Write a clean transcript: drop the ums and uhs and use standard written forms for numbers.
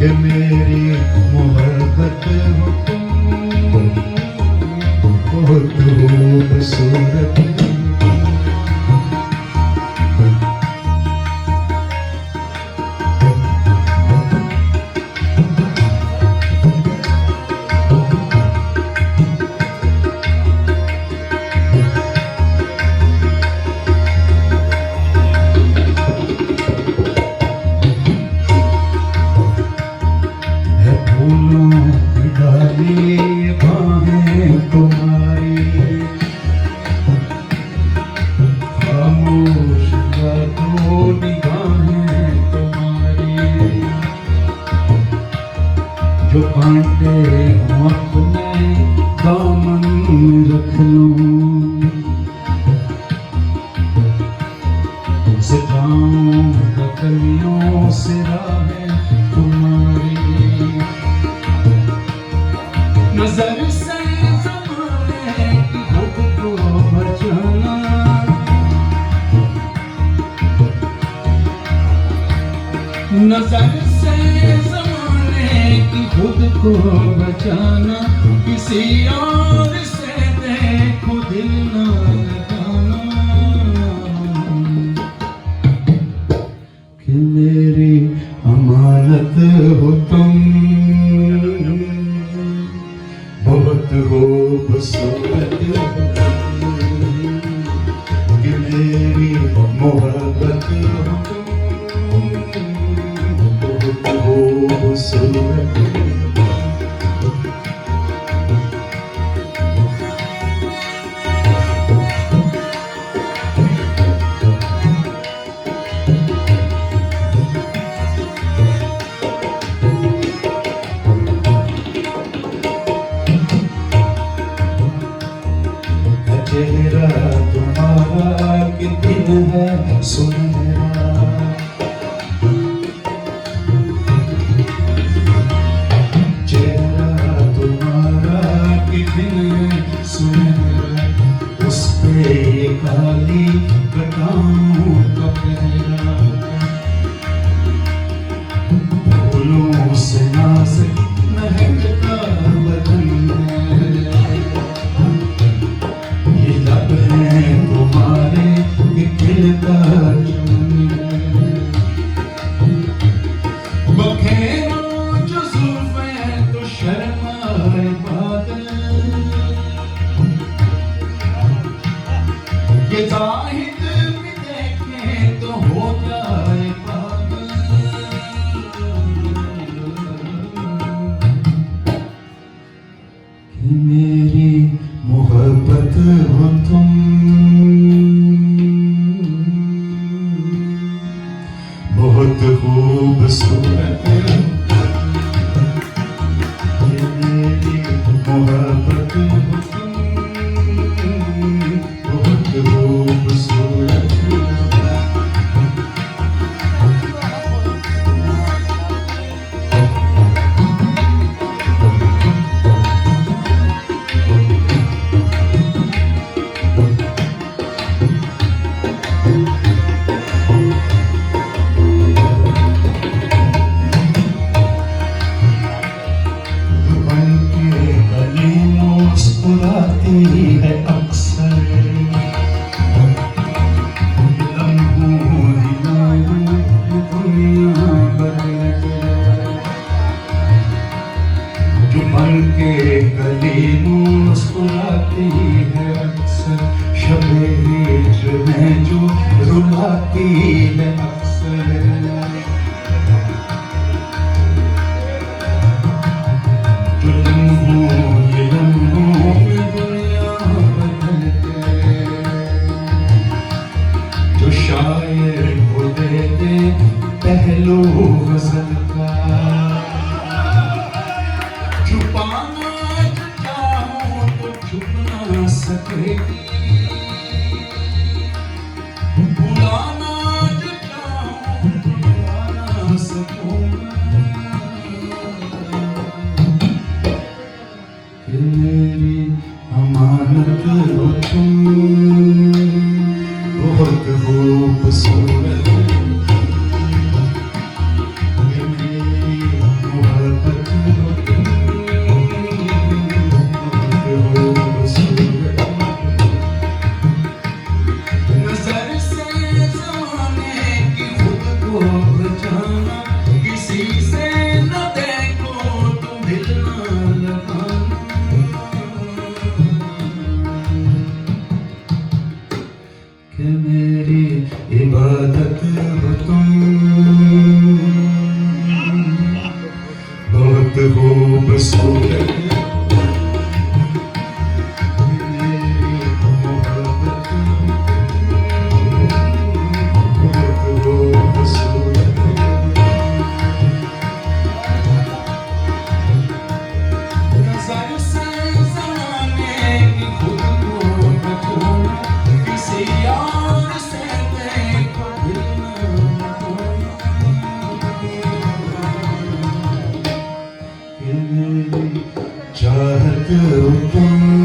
कि मेरी मोहब्बत हो तुम, बहुत खूबसूरत। जो कांटे हूँ अपने दामन में रख लूं, सजाऊंगा कलियों से राहें तुम्हारी। नजर से ज़माने की खुद को बचाना, नजर से कि खुद को बचाना, किसी और से देखो दिल ना लगाना। कि मेरी अमानत हो तुम, बहुत खूबसूरत। कि मेरी मोहब्बत हो तुम, बहुत खूबसूरत। चेहरा तुम्हारा कि दिन है सुनहरा, चेहरा तुम्हारा कि दिन है सुनहरा, उस पे ये काली घटाओं का पहरा। फूलों से नाज़िक महकता बदन है, तुम्हारे कि खिलता चमन है। बखेरो जो जुल्फ़ें तो शर्माए बादल, ये ज़ाहिद भी देखे तो हो जाए पागल। कि मेरी मोहब्बत हो तुम, बहुत खूबसूरत। ये मेरी मोहब्बत हो तुम, बहुत खूबसूरत। मुस्कुराती है अक्सर, लम्हों हिलाऊं दुनिया बदल के। जो बन के गली मुस्कुराती है अक्सर, शबे हिज्र में जो रुलाती है अक्सर। जो लम्हों शायर को दे दे पहलू गज़ल का, छुपाना चाहूं तो छुप ना सकेगी, बुलाना चाहूं तो बुला ना सकूंगा। कि मेरी अमानत हो तुम, बहुत खूबसूरत। खूबसूरत मेरी मोहब्बत बहुत खूबसूरत नजर से ज़माने की खुद को बचाना किसी और से देखो दिल न खोना कि मेरी चाहत तुम